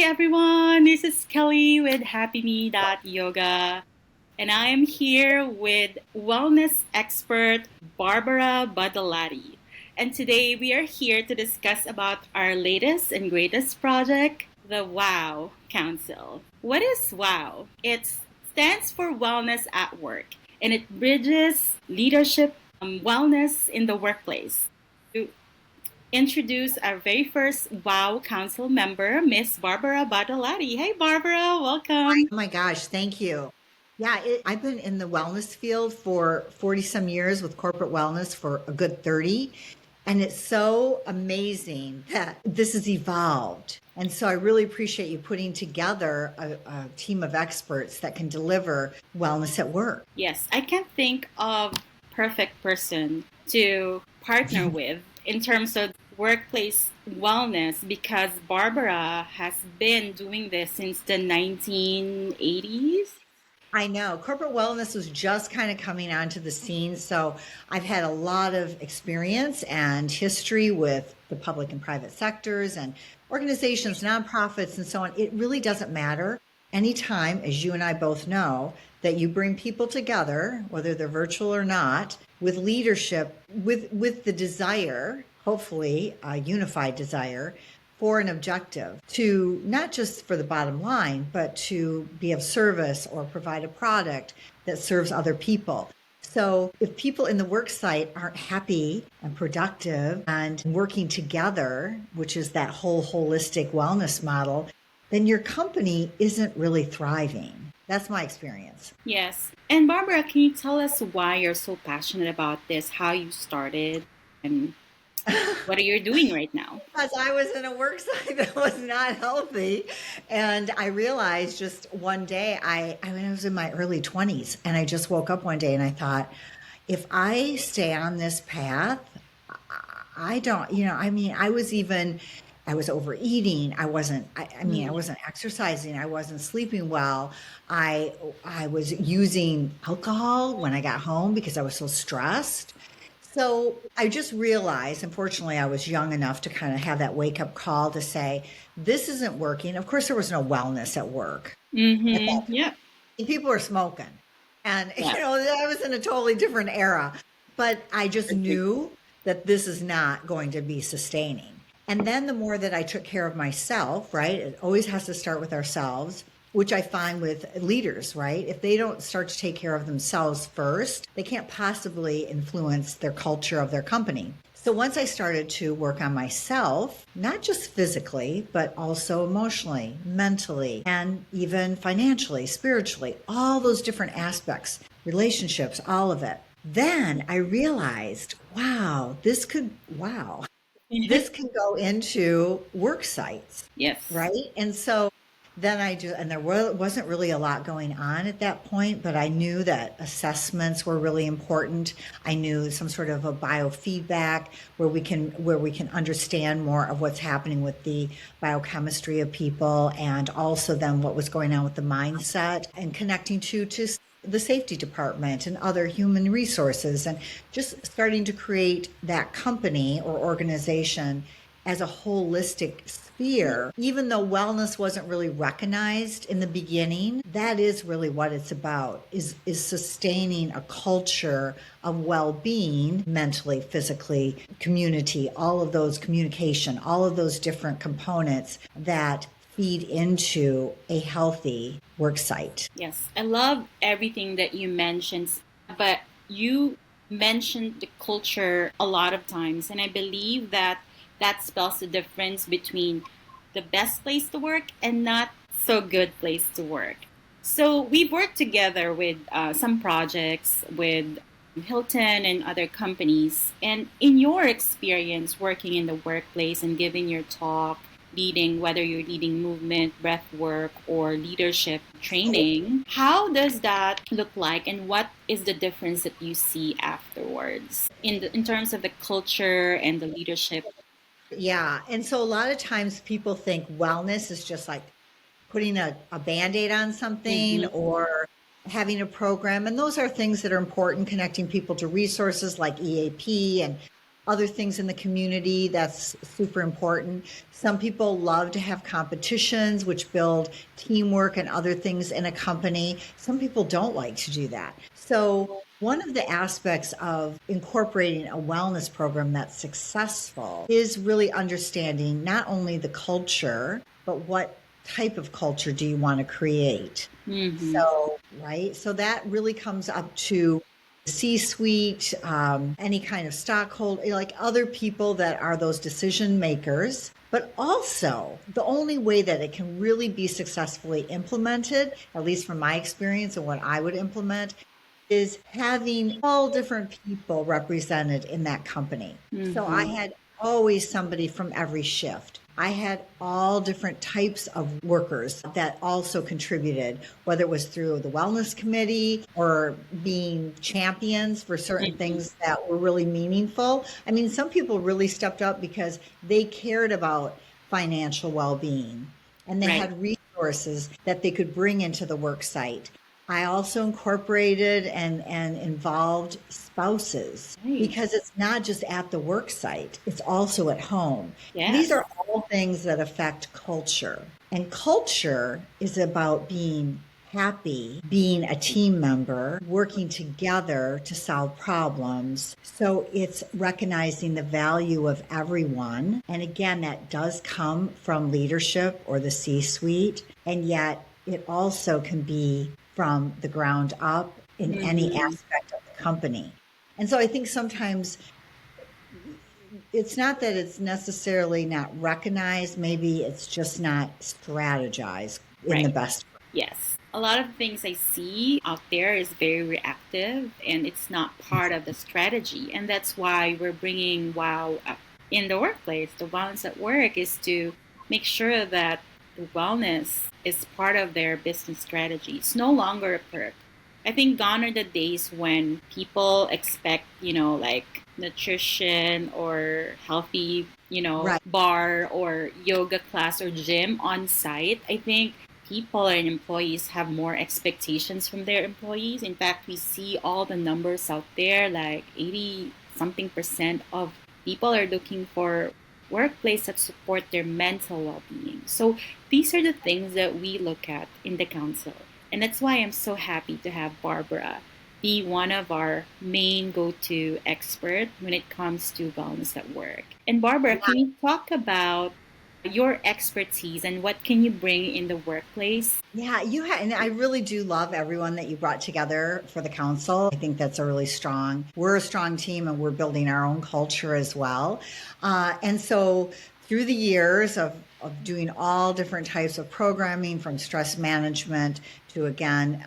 everyone, this is Kelly with HappyMe Yoga, and I am here with wellness expert Barbara Badolati. And today we are here to discuss about our latest and greatest project, the WOW Council. What is WOW? It stands for Wellness at Work, and it bridges leadership wellness in the workplace. To introduce our very first WOW Council member, Miss Barbara Badolati. Hey, Barbara, welcome. Oh my gosh, thank you. Yeah, I've been in the wellness field for 40 some years with corporate wellness for a good 30. And it's so amazing that this has evolved. And so I really appreciate you putting together a team of experts that can deliver wellness at work. Yes, I can't think of perfect person to partner with in terms of workplace wellness because Barbara has been doing this since the 1980s. I know corporate wellness was just kind of coming onto the scene. So I've had a lot of experience and history with the public and private sectors and organizations, nonprofits, and so on. It really doesn't matter. Anytime, as you and I both know, that you bring people together, whether they're virtual or not, with leadership, with the desire, hopefully a unified desire, for an objective to not just for the bottom line, but to be of service or provide a product that serves other people. So if people in the work site aren't happy and productive and working together, which is that whole holistic wellness model, then your company isn't really thriving. That's my experience. Yes. And Barbara, can you tell us why you're so passionate about this, how you started, and what are you doing right now? Because I was in a work site that was not healthy. And I realized just one day, I was in my early 20s, and I just woke up one day and I thought, if I stay on this path, I don't, I was overeating. I wasn't exercising. I wasn't sleeping well. I was using alcohol when I got home because I was so stressed. So I just realized, unfortunately, I was young enough to kind of have that wake up call to say, this isn't working. Of course, there was no wellness at work. At that Mm-hmm. Yeah. time. People were smoking. And, Yeah. I was in a totally different era. But I just knew that this is not going to be sustaining. And then the more that I took care of myself, right? It always has to start with ourselves, which I find with leaders, right? If they don't start to take care of themselves first, they can't possibly influence their culture of their company. So once I started to work on myself, not just physically, but also emotionally, mentally, and even financially, spiritually, all those different aspects, relationships, all of it. Then I realized, this can go into work sites, Yes. right? And so then and there wasn't really a lot going on at that point, but I knew that assessments were really important. I knew some sort of a biofeedback where we can understand more of what's happening with the biochemistry of people, and also then what was going on with the mindset, and connecting to the safety department and other human resources, and just starting to create that company or organization as a holistic sphere. Even though wellness wasn't really recognized in the beginning, that is really what it's about, is sustaining a culture of well-being, mentally, physically, community, all of those communication, all of those different components that feed into a healthy work site. Yes. I love everything that you mentioned, but you mentioned the culture a lot of times, and I believe that spells the difference between the best place to work and not so good place to work. So we've worked together with some projects with Hilton and other companies. And in your experience working in the workplace and giving your talk, leading, whether you're leading movement, breath work, or leadership training, how does that look like, and what is the difference that you see afterwards in terms of the culture and the leadership? Yeah. And so a lot of times people think wellness is just like putting a band-aid on something Mm-hmm. or having a program. And those are things that are important, connecting people to resources like EAP and other things in the community. That's super important. Some people love to have competitions, which build teamwork and other things in a company. Some people don't like to do that. So, one of the aspects of incorporating a wellness program that's successful is really understanding not only the culture, but what type of culture do you want to create? Mm-hmm. So, right. So that really comes up to C-suite, any kind of stockholder, like other people that are those decision makers. But also, the only way that it can really be successfully implemented, at least from my experience and what I would implement, is having all different people represented in that company. So I Mm-hmm. had always somebody from every shift. I had all different types of workers that also contributed, whether it was through the wellness committee or being champions for certain Mm-hmm. things that were really meaningful. I mean, some people really stepped up because they cared about financial well-being and they Right. had resources that they could bring into the work site. I also incorporated and involved spouses Right. because it's not just at the work site, it's also at home. These Yes. are all things that affect culture. And culture is about being happy, being a team member, working together to solve problems. So it's recognizing the value of everyone. And again, that does come from leadership or the C suite. And yet it also can be from the ground up in any Mm-hmm. aspect of the company. And so I think sometimes it's not that it's necessarily not recognized, maybe it's just not strategized in the Right. best way. Yes. A lot of things I see out there is very reactive and it's not part of the strategy. And that's why we're bringing WOW up in the workplace. The wellness at work is to make sure that the wellness is part of their business strategy. It's no longer a perk. I think gone are the days when people expect, like nutrition or healthy, Right. bar or yoga class or gym on site. I think people and employees have more expectations from their employees. In fact, we see all the numbers out there, like 80 something percent of people are looking for workplace that support their mental well-being. So these are the things that we look at in the council. And that's why I'm so happy to have Barbara be one of our main go-to expert when it comes to wellness at work. And Barbara, can you talk about your expertise and what can you bring in the workplace? Yeah, and I really do love everyone that you brought together for the council. I think that's we're a strong team and we're building our own culture as well. And so through the years of doing all different types of programming from stress management to again,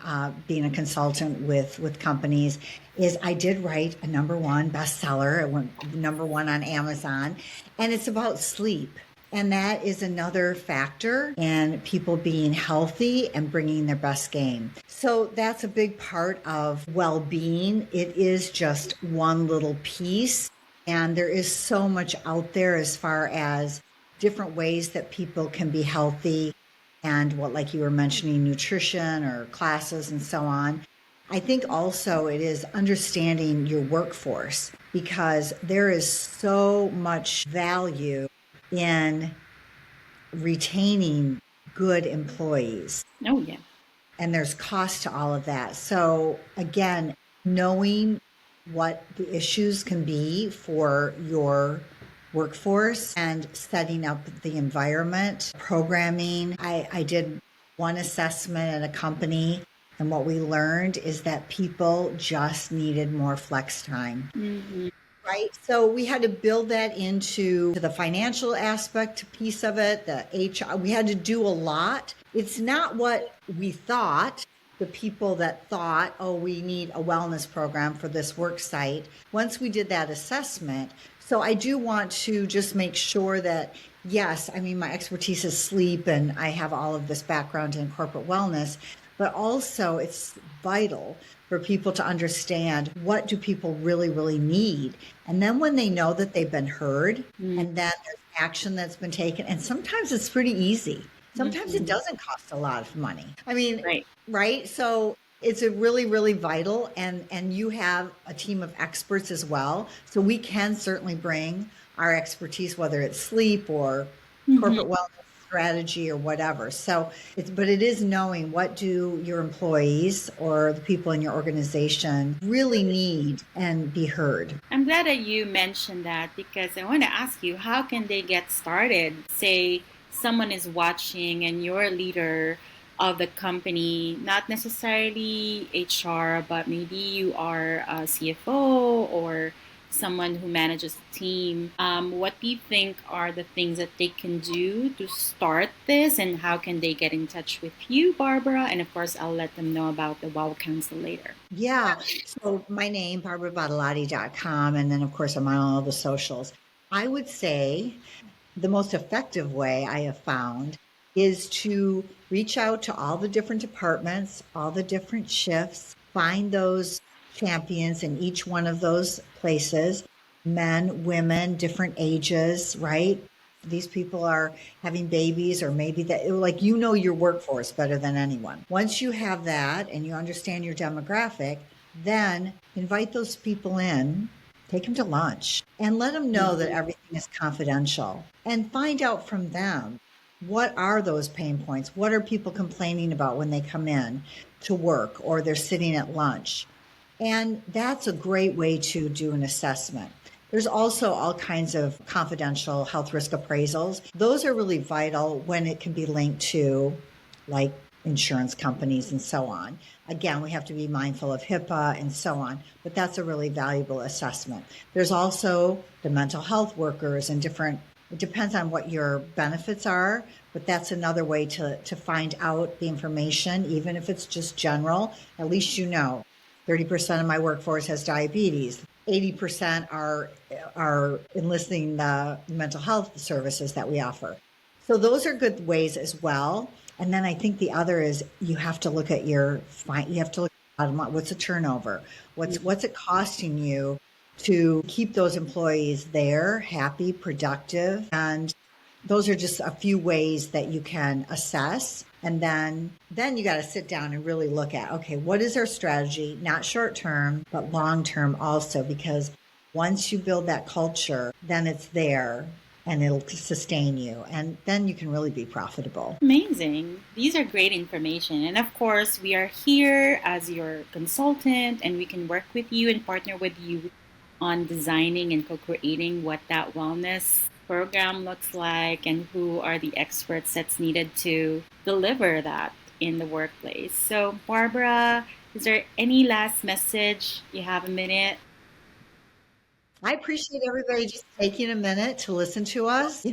being a consultant with companies is I did write a #1 bestseller. It went #1 on Amazon and it's about sleep. And that is another factor in people being healthy and bringing their best game. So that's a big part of well being. It is just one little piece. And there is so much out there as far as different ways that people can be healthy and what, like you were mentioning, nutrition or classes and so on. I think also it is understanding your workforce because there is so much value in retaining good employees. Oh, yeah. And there's cost to all of that. So, again, knowing what the issues can be for your workforce and setting up the environment, programming. I did one assessment at a company, and what we learned is that people just needed more flex time. Mm-hmm. Right. So we had to build that into the financial aspect piece of it, the HR. We had to do a lot. It's not what we thought, the people that thought, oh, we need a wellness program for this work site. Once we did that assessment, so I do want to just make sure that, yes, I mean, my expertise is sleep and I have all of this background in corporate wellness, but also it's vital for people to understand what do people really, really need. And then when they know that they've been heard and then there's action that's been taken, and sometimes it's pretty easy. Sometimes it Mm-hmm. doesn't cost a lot of money. I mean, Right. right? So It's a really, really vital, and you have a team of experts as well. So we can certainly bring our expertise, whether it's sleep or Mhm. corporate wellness strategy or whatever. So but it is knowing what do your employees or the people in your organization really need and be heard. I'm glad that you mentioned that because I want to ask you, how can they get started? Say someone is watching and you're a leader of the company, not necessarily HR, but maybe you are a CFO or someone who manages a team. What do you think are the things that they can do to start this, and how can they get in touch with you, Barbara? And of course, I'll let them know about the WOW Council later. Yeah. So my name, barbarabadolati.com, and then of course I'm on all the socials. I would say the most effective way I have found is to reach out to all the different departments, all the different shifts, find those champions in each one of those places, men, women, different ages, right? These people are having babies, or maybe that, like, your workforce better than anyone. Once you have that and you understand your demographic, then invite those people in, take them to lunch, and let them know that everything is confidential, and find out from them, what are those pain points? What are people complaining about when they come in to work or they're sitting at lunch? And that's a great way to do an assessment. There's also all kinds of confidential health risk appraisals. Those are really vital when it can be linked to, like, insurance companies and so on. Again, we have to be mindful of HIPAA and so on, but that's a really valuable assessment. There's also the mental health workers and different, it depends on what your benefits are, but that's another way to find out the information, even if it's just general. At least 30% of my workforce has diabetes. 80% are enlisting the mental health services that we offer. So those are good ways as well. And then I think the other is you have to look at you have to look at what's the turnover? What's it costing you to keep those employees there, happy, productive? And those are just a few ways that you can assess. And then you got to sit down and really look at, okay, what is our strategy? Not short term, but long term also, because once you build that culture, then it's there and it'll sustain you. And then you can really be profitable. Amazing. These are great information. And of course, we are here as your consultant and we can work with you and partner with you on designing and co creating what that wellness program looks like and who are the experts that's needed to deliver that in the workplace. So, Barbara, is there any last message? You have a minute. I appreciate everybody just taking a minute to listen to us.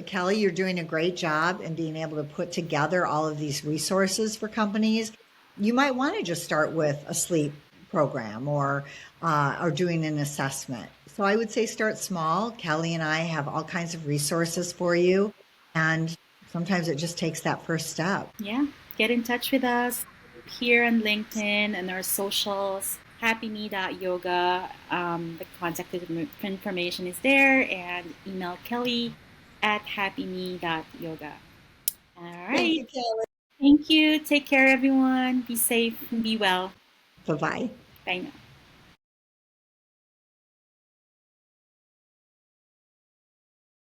Kelly, you're doing a great job in being able to put together all of these resources for companies. You might want to just start with a sleep program or doing an assessment. So I would say start small. Kelly and I have all kinds of resources for you, and sometimes it just takes that first step. Yeah, get in touch with us here on LinkedIn and our socials. Happyme.yoga. The contact information is there, and email Kelly at happyme.yoga. All Thank right. you, Kelly. Thank you. Take care, everyone. Be safe and be well. Bye bye. Bye now.